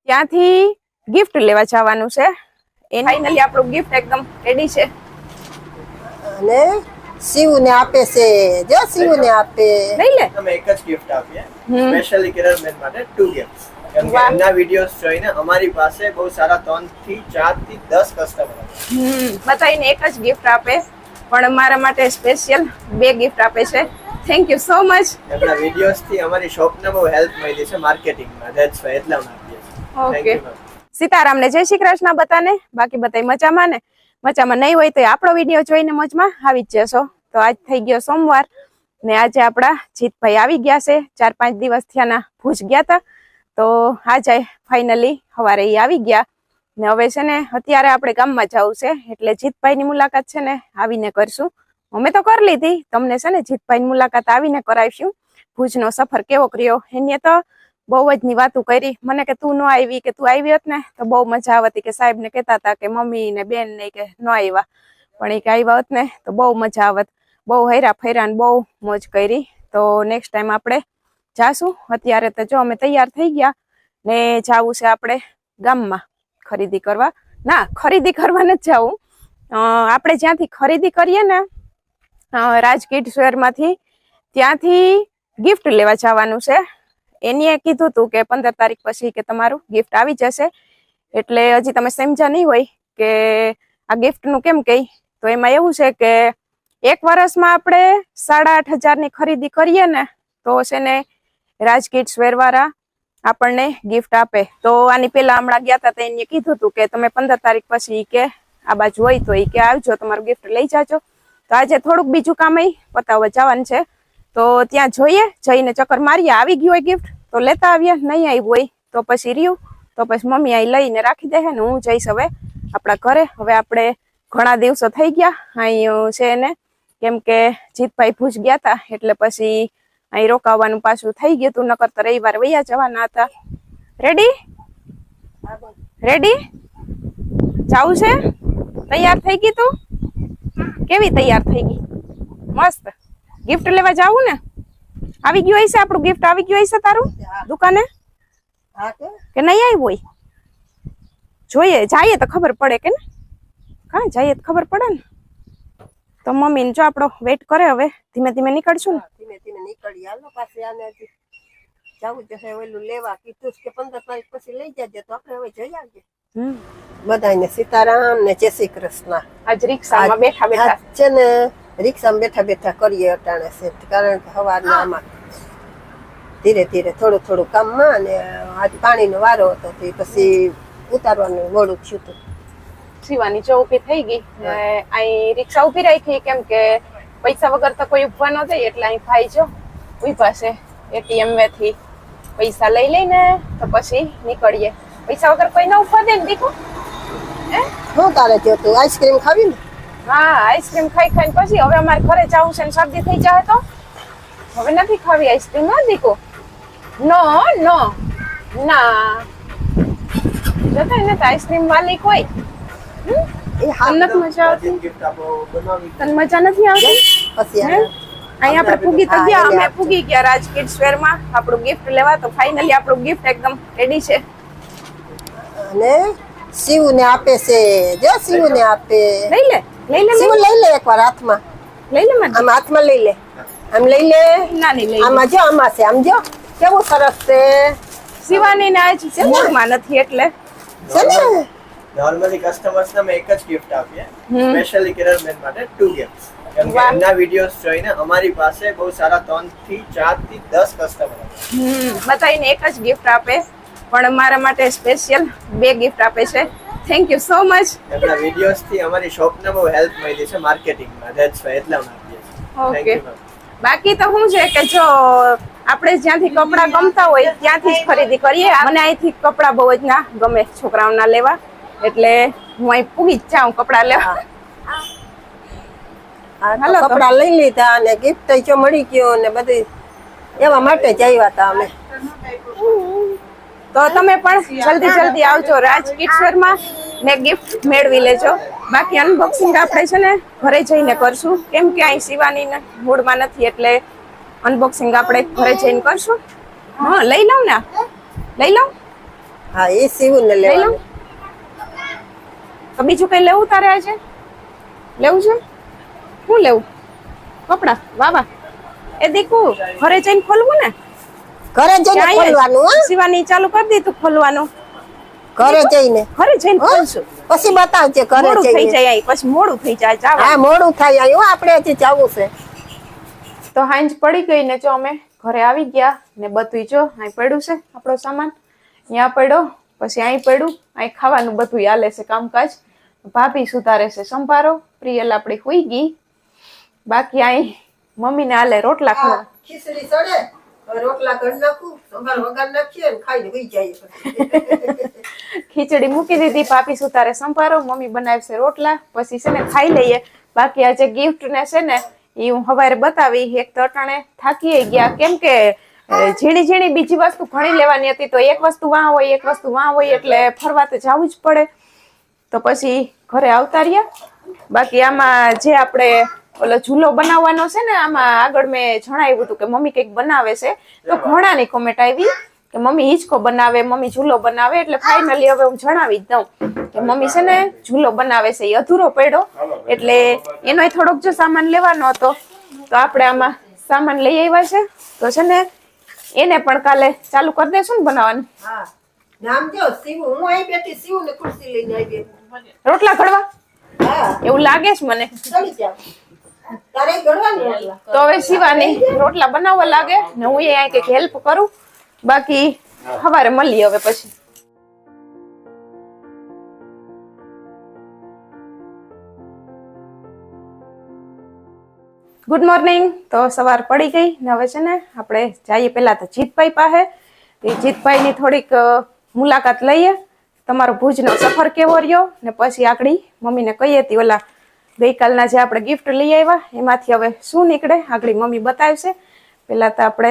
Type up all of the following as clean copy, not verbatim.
ત્યાંથી ગિફ્ટ લેવા જવાનું છે. ફાઇનલી આપણું ગિફ્ટ એકદમ રેડી છે અને શિવને આપે છે. જો શિવને આપે. લઈ લે. અમે એક જ ગિફ્ટ આપીએ સ્પેશિયલી કિરણબેન માટે 2 ગિફ્ટ્સ. કેમ કે એમના વિડિયોઝ જોઈને અમારી પાસે બહુ સારા 3 થી 4 થી 10 કસ્ટમર બધાને એક જ ગિફ્ટ આપે, પણ મારા માટે સ્પેશિયલ 2 ગિફ્ટ આપે છે. Thank you so much. એમના વિડિયોઝ થી અમારી શોપને બહુ હેલ્પ મળી છે માર્કેટિંગમાં. ધેટ્સ વાય એટલા માટે આપીએ છીએ. ઓકે. સીતારામ ને જય શ્રી કૃષ્ણ બધાને. બાકી બધા મજામાં ને? મજામાં નહીં હોય તો આપણો વિડીયો જોઈને મજમાં આવી જ જશો. તો આજ થઈ ગયો સોમવાર ને આજે આપણા જીતભાઈ આવી ગયા છે. 4-5 દિવસ થયાના ભુજ ગયા હતા, તો આજે ફાઇનલી સવારે એ આવી ગયા ને હવે છે ને અત્યારે આપણે ગામમાં જવું છે, એટલે જીતભાઈની મુલાકાત છે ને આવીને કરશું. અમે તો કરી લીધી, તમને છે ને જીતભાઈની મુલાકાત આવીને કરાવીશું. ભુજનો સફર કેવો કર્યો એને તો બહુ જ ની વાતું કરી. મને કે તું ન આવી, કે તું આવી હોત ને તો બહુ મજા આવતી, કે સાહેબ ને કહેતા હતા કે મમ્મી ને બેન ને કે ન આવ્યા, પણ એ કે આવ્યા હોત ને તો બહુ મજા આવત. બહુ હૈરા ફેરા ને બહુ મોજ કરી. તો નેક્સ્ટ ટાઈમ આપણે જાશું. અત્યારે તો જો અમે તૈયાર થઈ ગયા ને જાવું છે આપણે ગામમાં ખરીદી કરવા. ના, ખરીદી કરવા નથી જવું. આપણે જ્યાંથી ખરીદી કરીએ ને રાજકીટ શહેરમાંથી, ત્યાંથી ગિફ્ટ લેવા જવાનું છે. એનીએ કીધું હતું કે 15 તારીખ પછી કે તમારું ગિફ્ટ આવી જશે. એટલે હજી તમે સમજ્યા નહીં હોય કે આ ગિફ્ટનું કેમ કહી, તો એમાં એવું છે કે 1 વર્ષમાં આપણે 8,500 ની ખરીદી કરીએ ને તો છે ને રાજકીટ શહેરવાળા આપણને ગિફ્ટ આપે. તો આની પહેલા હમણાં ગયા હતા તો એને કીધું હતું કે તમે 15 તારીખ પછી કે આ બાજુ હોય તો એ કે આવજો, તમારું ગિફ્ટ લઈ જાજો. તો આજે થોડુંક બીજું કામ પતાવવા જવાનું છે, તો ત્યાં જોઈએ, જઈને ચક્કર મારીએ. આવી ગયું હોય ગિફ્ટ તો લેતા આવીએ, નહીં આવ્યું હોય તો પછી રહ્યું તો પછી મમ્મી અહીં લઈને રાખી દે ને હું જઈશ હવે આપણા ઘરે. હવે આપણે ઘણા દિવસો થઈ ગયા અહીં છે ને, કેમ કે જીતભાઈ ભુજ ગયા હતા એટલે પછી અહીં રોકાવાનું પાછું થઈ ગયું હતું. નકર તો રવિવારે વૈયા જવાના હતા. રેડી રેડી જાવું છે? તૈયાર થઈ ગઈ તું? કેવી તૈયાર થઈ ગઈ? મસ્ત. ગિફ્ટ લેવા જાવું ને? આવી ગયું હશે આપણું ગિફ્ટ? આવી ગયું હશે તારું દુકાને કે નહીં આવ્યું હોય? જોઈએ, જઈએ તો ખબર પડે કે ને. કાં જઈએ તો ખબર પડે ને. તો મમ્મીને જો આપણો વેઇટ કરે, હવે ધીમે ધીમે નીકળશું ને. ધીમે ધીમે નીકળી. હાલો પાસે આને જવું જશે ઓલું લેવા કીધું કે 15 તારીખ પછી લઈ જજે, તો આપણે હવે જઈ આવીએ. બધાને સીતારામ ને જય શ્રી કૃષ્ણ. આજ રિક્ષામાં બેઠા બેઠા છે ને રિક્ષામાં બેઠા બેઠા કરીએ અટાણે છે, કારણ કે સવારના આમાં ધીરે ધીરે થોડું થોડું કામમાં, અને આજ પાણીનો વારો હતો તો પછી ઉતારવાનું મોડું થયું હતું. શિવાની જો ઊભી થઈ ગઈ. અહીં રિક્ષા ઊભી રાખી કેમ કે પૈસા વગર તો કોઈ ઉભા ન થાય, એટલે અહીં ભાઈ જો ઉભા છે. એટીએમ થી પૈસા લઈ લઈને તો પછી નીકળીએ. પૈસા વગર કોઈ ન ઉભા દે ને દીકુ. શું તારે થયું તું? આઈસ્ક્રીમ ખાવી ને? હા, આઈસ્ક્રીમ ખાઈ ખાઈને પછી હવે અમારે ઘરે જવું છે ને શરદી થઈ જાય તો હવે નથી ખાવી આઈસ્ક્રીમ. ના દીકુ, નો નો ના જતા ને આઈસ્ક્રીમ વાલી કોઈ. એ હા, નથી મજા આવતી? તને મજા નથી આવતી? પછી અહીં આપણે પૂગી તો ગયા, અમે પૂગી ગયા રાજકીટ શહેરમાં આપણું ગિફ્ટ લેવા. તો ફાઇનલી આપણું ગિફ્ટ એકદમ રેડી છે અને શિવને આપે છે. જો શિવને આપે. લઈ લે લઈ લે શિવ લઈ લે એકવાર હાથમાં. લઈ લે મને. આમ હાથમાં લઈ લે. આમ લઈ લે. નાની લઈ આમાં જો, આમાં છે. આમ જો કેવું સરસ છે. શિવાની ને આજ છે મૂડમાં નથી એટલે છે ને. નોર્મલી કસ્ટમર્સ ને અમે એક જ ગિફ્ટ આપીએ સ્પેશિયલી કિરણબેન માટે 2 ગિફ્ટ્સ. કેમ કે એમના વિડિયોઝ જોઈને અમારી પાસે બહુ સારા 3 થી 4 થી 10 કસ્ટમર બધાને એક જ ગિફ્ટ આપે, પણ મારા માટે સ્પેશિયલ 2 ગિફ્ટ આપે છે. Thank you so much. એમના વિડિયોઝ થી અમારી શોપને બહુ હેલ્પ મળી છે માર્કેટિંગમાં. ધેટ્સ વાય એટલા માટે આપીએ છીએ. ઓકે. બાકી તો શું છે કે જો આપણે જ્યાંથી કપડા ગમતા હોય ત્યાંથી જ ખરીદી કરીએ. મને અહીંથી કપડા બહુ જ ના ગમે છોકરાઓના લેવા, એટલે હું અહીં પૂગી જ જાઉં કપડા લેવા. હાલો, કપડા લઈ લીધા અને ગિફ્ટ જો મળી ગયો ને બધી એવા માટે જ આવ્યા હતા અમે. તો તમે પણ જલ્દી જલ્દી આવજો રાજકીટ શહેરમાં ને ગિફ્ટ મેળવી લેજો. બાકી અનબોક્સિંગ આપણે છે ને ઘરે જઈને કરશું, કેમ કે અહીં શિવાની મૂડમાં નથી, એટલે અનબોક્સિંગ આપણે ઘરે જઈને કરશું. હા, લઈ લઉં ને, લઈ લઉં. હા એ સીવું ને લઈ લઉં લેવાનું. તો બીજું કઈ લેવું તારે આજે લેવું છે શું લેવું કપડા વાવા એ દીકુ ઘરે જઈને ખોલવું ને ઘરે જઈને ક્યાંય ખોલવાનું હો. સીવાની ચાલુ કરી દીધું ખોલવાનું ઘરે જઈને ઘરે જઈને હો? ખોલશું પછી બતાવજે ઘરે મોડું થઈ જઈને. જાય અહીં, પછી મોડું થઈ જાય જાવ હા મોડું થાય અહીં હો, આપણે હજી જવું છે. તો હાંજ પડી ગઈ ને જો અમે ઘરે આવી ગયા ને બધું જો અહીં પડ્યું છે આપણો સામાન અહીંયા પડ્યો પછી અહીં પડ્યું અહીં ખાવાનું બધું હાલે છે કામકાજ ભાભી સુધારે છે સંભારો પ્રિયલ આપણી હુઈ ગઈ બાકી અહીં મમ્મીને હાલે રોટલા ખાવા ખીચડી ચડે હવે રોટલા કરી નાખું સંભાર વઘાર નાખીએ ને ખાઈને સુઈ જઈએ. ખીચડી મૂકી દીધી ભાભી સુતારે સંભારો મમ્મી બનાવશે રોટલા પછી છે ને ખાઈ લઈએ બાકી આજે ગિફ્ટ ને છે ને એ હું સવારે બતાવી એક તો અટાણે થાકી ગયા કેમ કે ઝીણી ઝીણી બીજી વસ્તુ ઘણી લેવાની હતી તો એક વસ્તુ વાં હોય એક વસ્તુ વાં હોય એટલે ફરવા તો જવું જ પડે તો પછી ઘરે આવતા રહ્યા બાકી આમાં જે આપણે ઓલો ઝૂલો બનાવવાનો છે ને આમાં આગળ મેં જણાવ્યું હતું કે મમ્મી કંઈક બનાવે છે તો ઘણાની કોમેન્ટ આવી કે મમ્મી હિંચકો બનાવે મમ્મી ઝૂલો બનાવે એટલે ફાઇનલી હવે હું જણાવી જ દઉં કે મમ્મી છે ને ઝૂલો બનાવે છે એ અધૂરો પડ્યો એટલે એનો થોડોક જો સામાન લેવાનો હતો તો આપણે આમાં સામાન લઈ આવ્યા છે તો છે ને એને પણ કાલે ચાલુ કરી દેશું ને બનાવવાનું હા નામ જો સીવું હું અહીં બેઠી સીવું ને ખુરશી લઈને આવી. રોટલા ઘડવા હા એવું લાગે છે મને ચડી જાવ તારે ગળવાનું રોટલા. તો હવે શિવાની રોટલા બનાવવા લાગે ને હું અહીંયા કંઈક હેલ્પ કરું બાકી સવારે મળીએ હવે પછી ગુડ મોર્નિંગ તો સવાર પડી ગઈ ને હવે છે ને આપણે જઈએ પહેલા તો જીતભાઈ પાસે એ જીતભાઈની થોડીક મુલાકાત લઈએ તમારો ભુજનો સફર કેવો રહ્યો ને પછી આગળ મમ્મીને કહીએ હતી ઓલા ગઈકાલના જે આપણે ગિફ્ટ લઈ આવ્યા એમાંથી હવે શું નીકળે આગળ મમ્મી બતાવશે પહેલા તો આપણે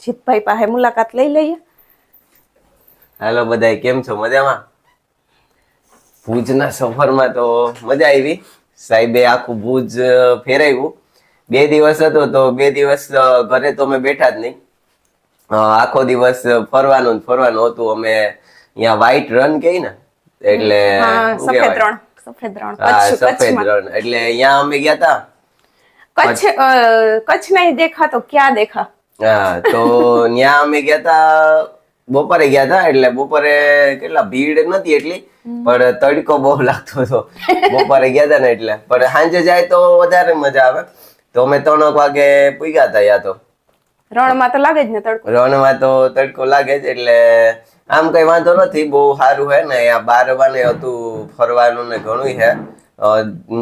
જીતભાઈ પાસે મુલાકાત લઈ લઈએ હાલો બધાય કેમ છો મજામાં ભુજના સફરમાં તો મજા આવી સાહેબે આખું ભુજ ફેરવ્યું 2 દિવસ હતો તો 2 દિવસ ઘરે તો અમે બેઠા જ નહીં આખો દિવસ ફરવાનું હતું અમે અહીંયા વ્હાઈટ રન કહી ને એટલે શું સફેદ કહેવાય? રણ સફેદ રણ હા, કચ્છ સફેદ કચ્છમાં રણ એટલે અહીંયા અમે ગયા તા કચ્છ નહીં દેખા તો ક્યાં દેખા હા તો ત્યાં અમે ગયા તા બપોરે ગયા તા એટલે બપોરે કેટલા ભીડ નથી એટલી પણ તડકો બહુ લાગતો હતો બપોરે ગયા તા ને એટલે પણ સાંજે જાય તો વધારે મજા આવે તો અમે 3 વાગે પૂગ્યા હતા યા તો રણમાં તો લાગે જ ને તડકો રણમાં તો તડકો લાગે જ એટલે આમ કઈ વાંધો નથી બહુ સારું હે ને આ બારવાને હતું ફરવાનું ને ઘણું હે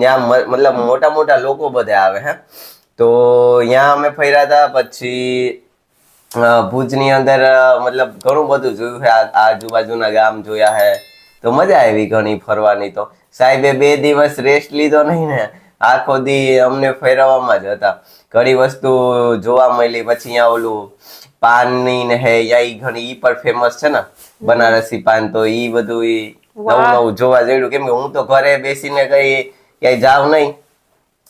ત્યાં મતલબ મોટા મોટા લોકો બધા આવે હે તો ત્યાં અમે ફર્યા હતા પછી ભુજની અંદર મતલબ ઘણું બધું જોયું છે આજુબાજુના ગામ જોયા હે તો મજા આવી ઘણી ફરવાની તો સાહેબે 2 દિવસ રેસ્ટ લીધો નહીં ને આખો દી અમને ફેરવવામાં જ હતા ઘણી વસ્તુ જોવા મળી પછી અહીંયા ઓલું પાનની ને હે ઈ ઘણી ઈ પણ ફેમસ છે ને બનારસી પાન તો ઈ બધું નવું જોવા જેવું કેમ કે હું તો ઘરે બેસીને કઈ ક્યાંય જાવ નહીં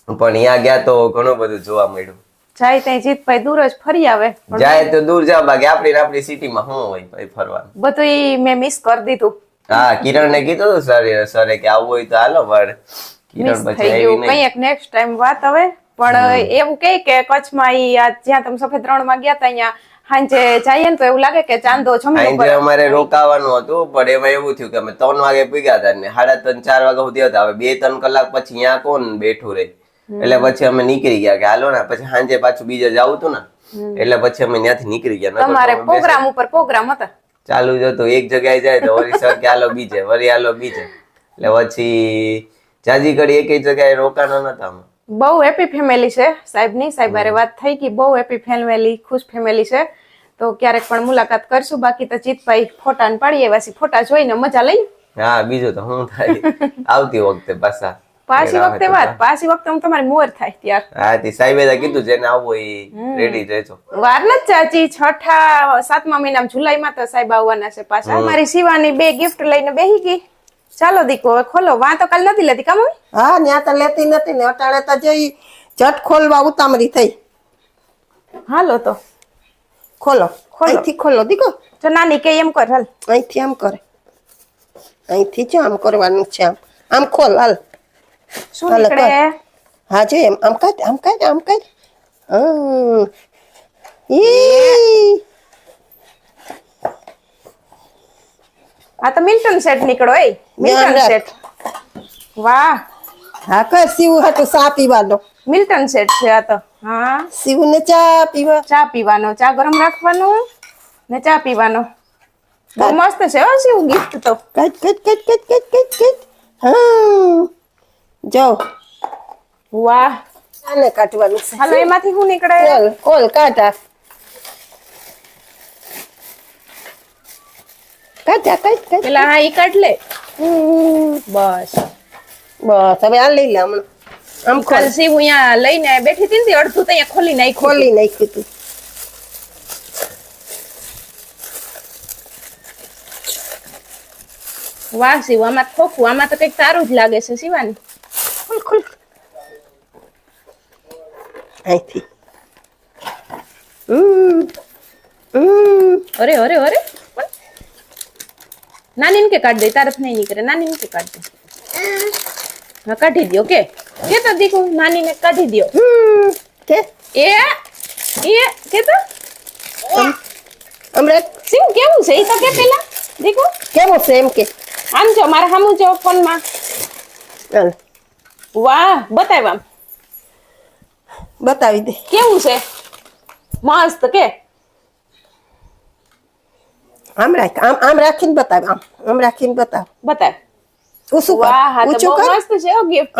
પણ અહીંયા ગયા તો ઘણું બધું જોવા મળ્યું જાય ત્યાં જીતભાઈ દૂર જ ફરી આવે જાય તો દૂર જાવ બાકી આપણી સિટીમાં શું હોય ભાઈ ફરવાનું બધું ઈ મેં મિસ કરી દીધું હા કિરણ ને કીધું સરે કે આવું હોય તો હાલો પણ મિસ કિરણ થઈ પછી ગયું કંઈક નેક્સ્ટ ટાઈમ વાત હવે પણ એવું કહે કે કચ્છમાં ઈ જ્યાં તમે સફેદ રણમાં ગયા તા અહીંયા સાંજે જઈએ ને તો એવું લાગે કે ચાંદો જમણો સાંજે અમારે રોકાવાનું હતું પણ એમાં એવું થયું કે અમે 3 વાગે પૂગ્યા હતા ને 3:30 4 વાગ્યા સુધી હતા હવે 2-3 કલાક પછી અહીંયા કોણ બેઠું રહે એટલે પછી અમે નીકળી ગયા કે હાલો ને પછી સાંજે પાછું બીજે જવું હતું ને એટલે પછી અમે ત્યાંથી નીકળી ગયા તમારે પ્રોગ્રામ ઉપર પ્રોગ્રામ હતા ચાલુ જ હતું એક જગ્યાએ જાય તો વળી સર કે હાલો બીજે વળી હાલો બીજે એટલે પછી જાજી ઘડી એક જગ્યાએ રોકાણા નતા અમે બહુ હેપી ફેમિલી છે સાહેબની સાહેબ હારે વાત થઈ ગઈ બહુ હેપી ફેમિલી ખુશ ફેમિલી છે તો ક્યારેક પણ મુલાકાત કરશું બાકી તો જીતભાઈ ફોટા ને પાડીએ વાસી ફોટા જોઈને મજા લઈ હા બીજું તો હું થાય આવતી વખતે પાછી વખતે પાછી વખતે હું તમારી મોર થાય ત્યાર હા તે સાહેબે કીધું જેને આવવું એ રેડી રહેજો વાર નથી ચાચી 6ઠા 7મા મહિનામાં જુલાઈમાં તો સાહેબ આવવાના છે પાછા મારી શિવાની 2 ગિફ્ટ લઈને બેહી ગઈ ચાલો દીકો હવે ખોલો વાં તો કાલ નથી લેતી કા મમ્મી હા ત્યાં તો લેતી નથી ને અટાણે તો જઈ ઝટ ખોલવા ઉતામળી થઈ હાલો તો ખોલો અહીંથી ખોલો દીકો જો નાની કે એમ કર હાલ અહીંથી એમ કરે અહીંથી જો આમ કરવાનું છે, આમ આમ ખોલ હાલ. શું હાલો, નીકળે? હા જો એમ આમ કાઢ આમ કાઢ આમ કાઢ. ઈ આ તો મિલ્ટન સેટ નીકળો એ મિલ્ટન રાખ. સેટ. વાહ, હા કર શિવ હાટુ ચા પીવાનો. મિલ્ટન સેટ છે આ તો. હા, શિવને ચા પીવા. ચા પીવાનો, ચા ગરમ રાખવાનું ને ચા પીવાનો. બહુ મસ્ત છે હો શિવ ગિફ્ટ તો. કાઢ કાઢ કાઢ કાઢ કાઢ કાઢ કાઢ. હા જો વાહ, આને કાઢવાનું છે. હાલો એમાંથી શું નીકળે? ખોલ ખોલ કાઢા કાઢા કાઢ કાઢ. પેલા હા ઈ કાઢ લે. બસ બસ હવે આ લઈ લે હમણાં. આમ ખોલ. કાલ શિવ અહીંયા લઈને બેઠી હતી ને તે અડધું તો અહીંયા ખોલી નાખ્યું. ખોલી નાખ્યું તું. વાહ શિવ, આમાં ખોખું, આમાં તો કઈક તારું જ લાગે છે શિવાની. ખોલ ખોલ અહીંથી. અરે અરે અરે, નાની કે કાઢ દે, તારત નહીં નીકળે. નાની કે કાઢ દે. હા કાઢી દો કે તો દીકુ નાની ને કાઢી દો. કે એ કે તો હમણાં શિવ કેવું છે ઈ તો કે પેલા દીકુ. કેવું છે એમ કે. આમ જો મારા સામું જો ફોનમાં. હાલ, વાહ, બતાવ આમ બતાવી દે. કેવું છે. મસ્ત કે આમ રાખ, આમ આમ રાખીને બતાવ. આમ આમ રાખીને બતાવ. બતાવ. ઊંચું કર, વાહ, હા તો ઊંચું બહુ કર. મસ્ત છે હો ગિફ્ટ.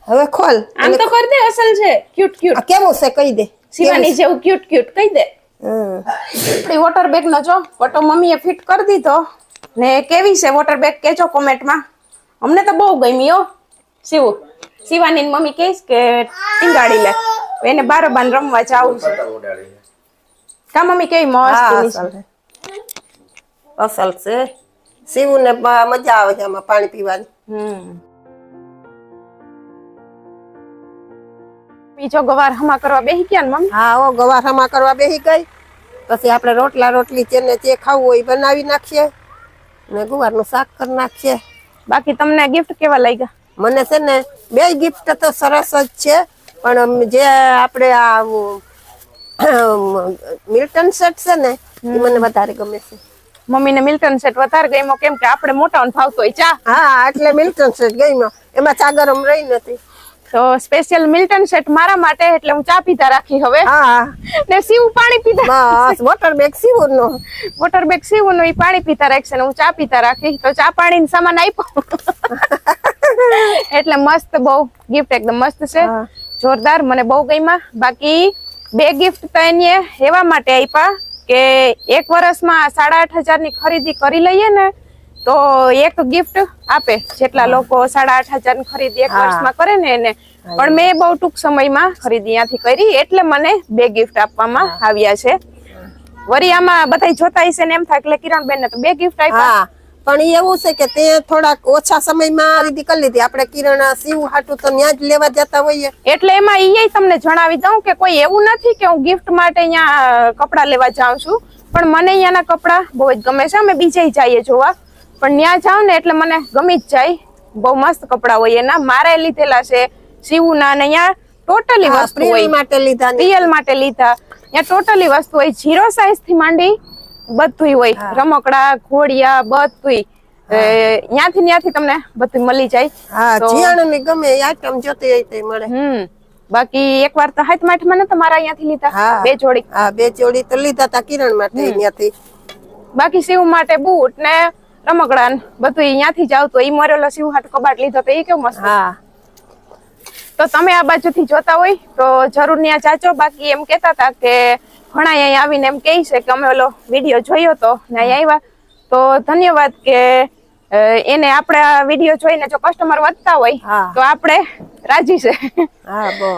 હવે ખોલ. આમ તો કર દે, અસલ છે. ક્યુટ આ ક્યુટ કેવું છે કહી દે. શિવાની જેવું ક્યુટ ક્યુટ કહી દે. હમ. આપણી વોટર બેગ નો જો ફોટો મમ્મીએ ફિટ કરી દીધો ને કેવી છે વોટર બેગ કેજો કોમેન્ટમાં. અમને તો બહુ ગમી હો શિવ. શિવાની મમ્મી કહીશ કે ટીંગાડી લે, એને બારોબાર રમવા જાવું છે. કા મમ્મી કેવી હા, મસ્ત અસલ છે. અસલ છે. શિવને મજા આવે છે આમાં પાણી પીવાની. બીજો ગવાર હમા કરવા બેહી ગયા ને મમ્મી. હા ઓ ગવારામાં કરવા બેસી ગઈ. પછી આપણે રોટલા રોટલી જેને જે ખાવું હોય એ બનાવી નાખીએ ને ગુવારનું શાક કરી નાખીએ. બાકી તમને ગિફ્ટ કેવા લાગ્યા? મને છે ને બે ગિફ્ટ તો સરસ જ છે, પણ જે આપણે આ મિલ્ટન સેટ છે ને એ મને વધારે ગમે છે. મમ્મીને મિલ્ટન સેટ વધારે ગમ્યો કેમ કે આપણે મોટાઓને ભાવતો હોય ચા. હા એટલે મિલ્ટન સેટ ગમ્યો. એમાં ચા ગરમ રહી નથી. તો સ્પેશિયલ મિલ્ટન સેટ મારા માટે, એટલે હું ચા પીતા રાખી હવે. હા ને શિવ પાણી પીતા. બસ વોટર બેગ સીવરનો. વોટર બેગ શિવનું ઈ પાણી પીતા રાખશે ને હું ચા પીતા રાખી. તો ચા પાણી સામાન આપ્યો એટલે મસ્ત, બહુ ગિફ્ટ એકદમ મસ્ત છે. હા. જોરદાર, મને બહુ ગમ્યા. બાકી બે ગિફ્ટ તો એને એવા માટે આપ્યા કે એક વર્ષમાં 8,500 ની ખરીદી કરી લઈએ ને તો એક ગિફ્ટ આપે. જેટલા લોકો 8,500 ની ખરીદી એક વર્ષમાં કરે ને એને. પણ મેં બહુ ટૂંક સમયમાં ખરીદી ત્યાંથી કરી એટલે મને બે ગિફ્ટ આપવામાં આવ્યા છે. વરી આમાં બધા જોતા હશે ને એમ થાય કે કિરણબેન ને તો બે ગિફ્ટ આપ્યા. હા પણ એવું છે કે તે થોડાક ઓછા સમયમાં ખરીદી કરી લીધી. આપણે કિરણ શિવ હાટું તો ત્યાં જ લેવા જતા હોઈએ. એટલે એમાં ઈ તમને જણાવી દઉં કે કોઈ એવું નથી કે હું ગિફ્ટ માટે અહીંયા કપડા લેવા જાઉં છું, પણ મને અહીંયાના કપડા બહુ જ ગમે છે. અમે બીજે જઈએ જોવા, પણ ત્યાં જાઉં ને એટલે મને ગમી જ જાય. બહુ મસ્ત કપડા હોય એના. મારે લીધેલા છે શિવના ને અહીંયા ટોટલી વસ્તુ પ્રિયલ હોય. માટે લીધા ને. રિયલ માટે લીધા. ત્યાં ટોટલી વસ્તુ હોય. 0 સાઈઝ થી માંડી બધુંય હોય. રમકડા, ઘોડિયા બધુંય ત્યાંથી તમને બધું મળી જાય. હા જીયાણ ને ગમે એ આઈટમ જોતી હોય તે મળે. બાકી એકવાર તો હાથ માઠમાં નતા મારા અહીંયાથી લીધા હા. 2 જોડી. હા 2 જોડી તો લીધા તા કિરણ માટે અહીંયાથી. બાકી શિવ માટે બૂટ ને રમકડા ને બધું અહીંયાથી જ આવતું. ઈ મરેલો શિવ હાટ કબાટ લીધો તો એ કેવું મસ્ત. હા તો તમે આ બાજુથી જોતા હોય તો જરૂર ત્યાં જાજો. બાકી એમ કેતા હતા કે ઘણા અહીંયા આવીને એમ કહે છે કે અમે ઓલો વિડીયો જોયો તો ને અહીંયા આવ્યા. તો ધન્યવાદ કે એને આપણે આ વિડીયો જોઈને જો કસ્ટમર વધતા હોય તો આપણે રાજી છે. હા બહુ